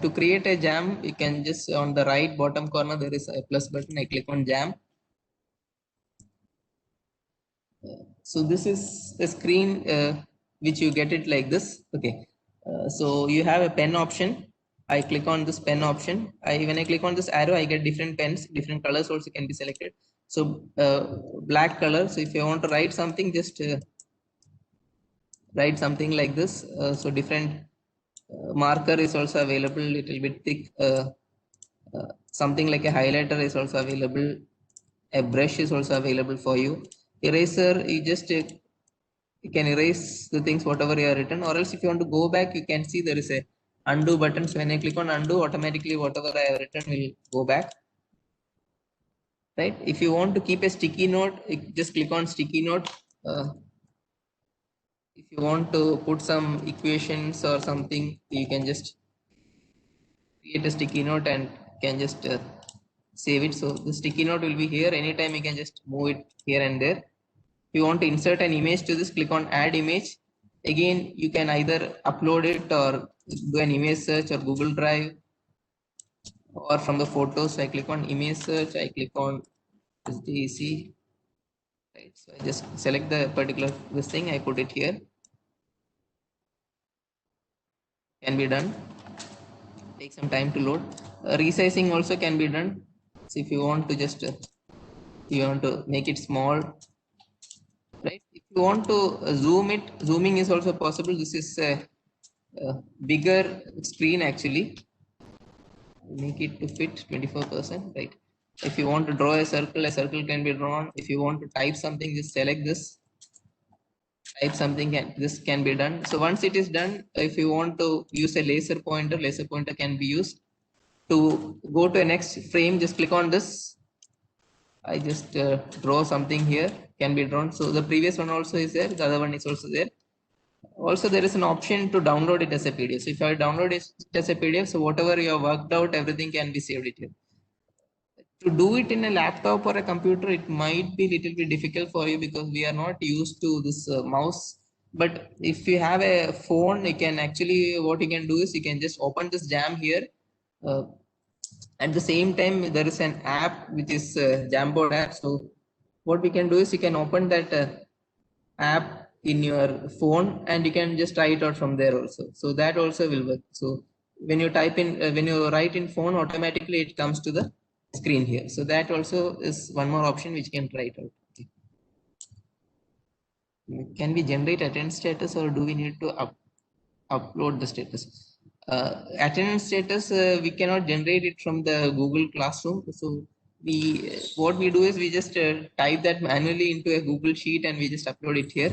to create a jam, you can just on the right bottom corner, there is a plus button. I click on jam. So this is the screen which you get it like this. Okay. So you have a pen option. I click on this pen option. When I click on this arrow, I get different pens, different colors also can be selected. So black color. So if you want to write something, just write something like this. So different marker is also available, little bit thick. Something like a highlighter is also available. A brush is also available for you. Eraser, you just you can erase the things whatever you have written, or else if you want to go back, you can see there is a undo button. So when I click on undo, automatically whatever I have written will go back. Right? If you want to keep a sticky note, just click on sticky note. If you want to put some equations or something, you can just create a sticky note and can just save it. So the sticky note will be here. Anytime you can just move it here and there. If you want to insert an image to this, click on add image. Again, you can either upload it or do an image search or Google Drive or from the photos. I click on image search. I click on SDEC. Right. So I just select the particular this thing. I put it here. Can be done. Take some time to load. Resizing also can be done. So if you want to just you want to make it small, right? If you want to zoom it, zooming is also possible. This is a bigger screen actually. Make it to fit 24%, right? If you want to draw a circle can be drawn. If you want to type something, just select this. Type something, this can be done. So once it is done, if you want to use a laser pointer can be used. To go to a next frame, just click on this. I just draw something here, can be drawn. So the previous one also is there, the other one is also there. Also, there is an option to download it as a PDF. So if I download it as a PDF, so whatever you have worked out, everything can be saved it here. To do it in a laptop or a computer, it might be little bit difficult for you because we are not used to this mouse. But if you have a phone, you can actually, what you can do is you can just open this jam here. At the same time, there is an app which is Jamboard app. So what we can do is you can open that app in your phone and you can just try it out from there also. So that also will work. So when you type in, when you write in phone, automatically it comes to the screen here. So that also is one more option which you can try it out. Okay. Can we generate attendance status or do we need to upload the status? Attendance status, we cannot generate it from the Google Classroom. So what we do is we just type that manually into a Google Sheet and we just upload it here.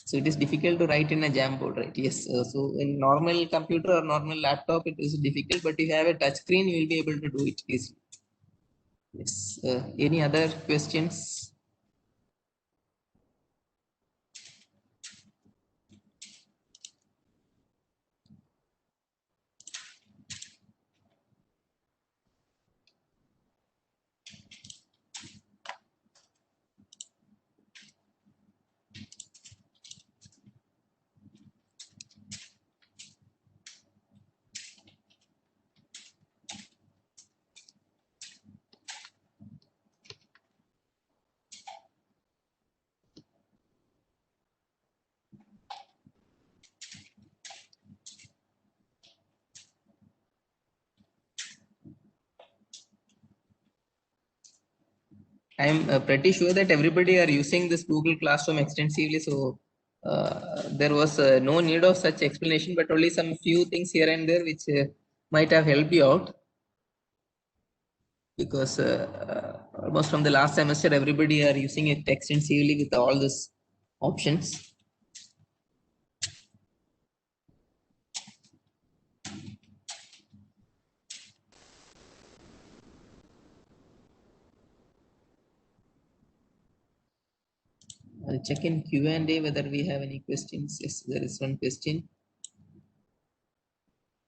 So it is difficult to write in a Jamboard, right? Yes. So in normal computer or normal laptop, it is difficult, but if you have a touch screen, you will be able to do it easily. Yes. Any other questions? I'm pretty sure that everybody are using this Google Classroom extensively. So there was no need of such explanation, but only some few things here and there which might have helped you out. Because almost from the last semester, everybody are using it extensively with all these options. I'll check in Q&A whether we have any questions. Yes, there is one question.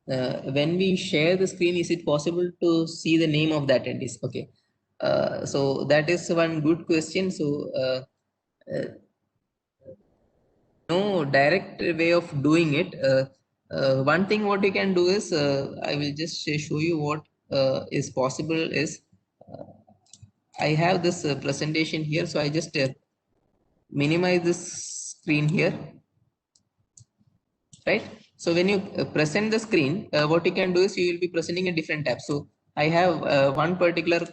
When we share the screen, is it possible to see the name of the attendees? Okay. So that is one good question. So no direct way of doing it. One thing what you can do is, I will just show you what is possible is, I have this presentation here. So I just minimize this screen here, right? So when you present the screen, what you can do is you will be presenting a different tab. So I have one particular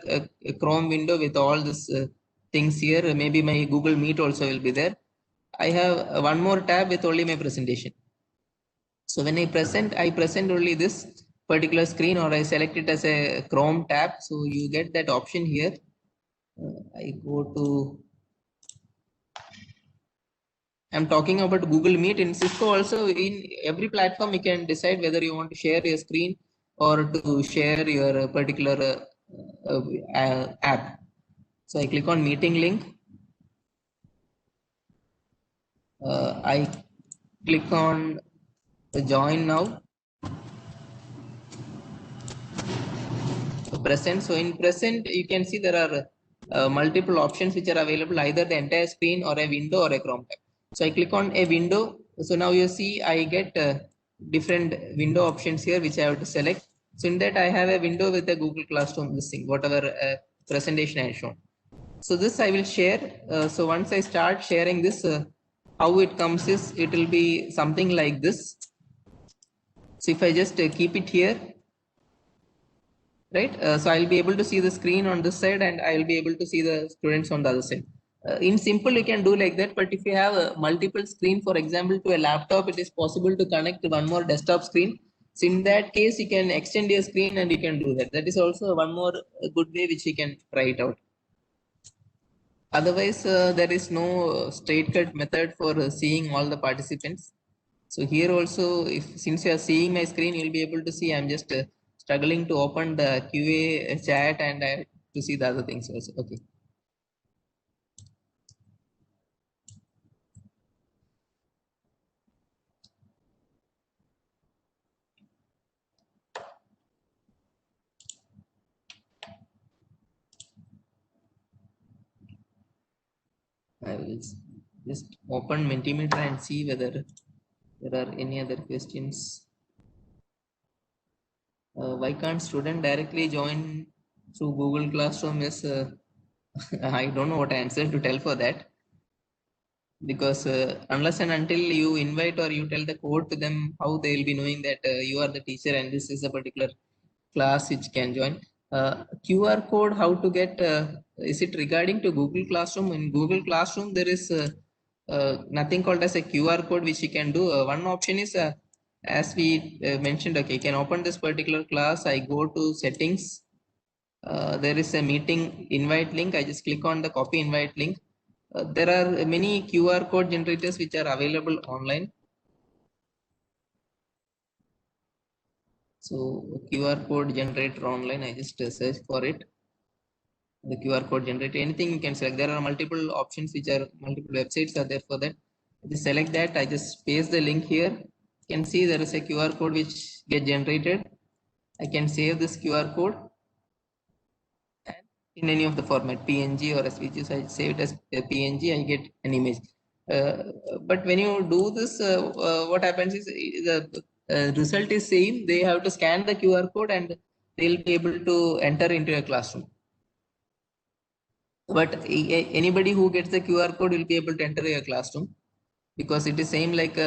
Chrome window with all these things here. Maybe my Google Meet also will be there. I have one more tab with only my presentation. So when I present only this particular screen, or I select it as a Chrome tab. So you get that option here. I go to, I'm talking about Google Meet. In Cisco also, in every platform, you can decide whether you want to share your screen or to share your particular app. So I click on meeting link. I click on join now. So present. So in present, you can see there are multiple options which are available, either the entire screen or a window or a Chrome tab. So I click on a window. So now you see I get different window options here which I have to select. So in that I have a window with a Google Classroom, this thing, whatever presentation I have shown. So this I will share. So once I start sharing this, how it comes is, it will be something like this. So if I just keep it here, right? So I'll be able to see the screen on this side and I'll be able to see the students on the other side. In simple, you can do like that, but if you have a multiple screen, for example, to a laptop, it is possible to connect one more desktop screen. So in that case, you can extend your screen and you can do that. That is also one more good way which you can try it out. Otherwise, there is no straight cut method for seeing all the participants. So here also, since you are seeing my screen, you'll be able to see I'm just struggling to open the QA chat and to see the other things also. Okay. I will just open Mentimeter and see whether there are any other questions. Why can't student directly join through Google Classroom is, I don't know what answer to tell for that. Because unless and until you invite or you tell the code to them, how they will be knowing that you are the teacher and this is a particular class which can join. QR code, how to get, is it regarding to Google Classroom? In Google Classroom, there is nothing called as a QR code which you can do. One option is, as we mentioned, okay, you can open this particular class. I go to settings. There is a meeting invite link. I just click on the copy invite link. There are many QR code generators which are available online. So QR code generator online, I just search for it. The QR code generator, anything you can select. There are multiple options which are multiple websites are there for that. Just select that. I just paste the link here. You can see there is a QR code which get generated. I can save this QR code and in any of the format, PNG or SVG. So I save it as a PNG. I get an image. But when you do this, what happens is the result is same. They have to scan the QR code and they'll be able to enter into a classroom. But anybody who gets the QR code will be able to enter a classroom because it is same like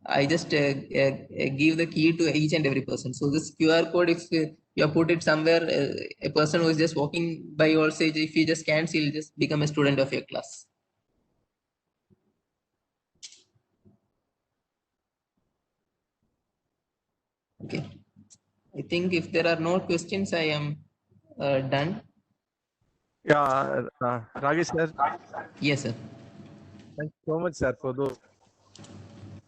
I just give the key to each and every person. So this QR code, if you put it somewhere, a person who is just walking by your stage, if he just scans, he'll just become a student of your class. Okay. I think if there are no questions, I am done. Yeah, Ragesh sir, Yes, sir. thank you so much, sir, for those.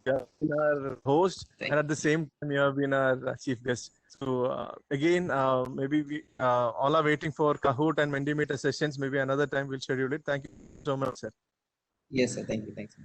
You have been our host, Thank and at the same time, you have been our chief guest. So again, maybe we all are waiting for Kahoot and Mentimeter sessions. Maybe another time we'll schedule it. Thank you so much, sir. Yes, sir. Thank you. Thanks.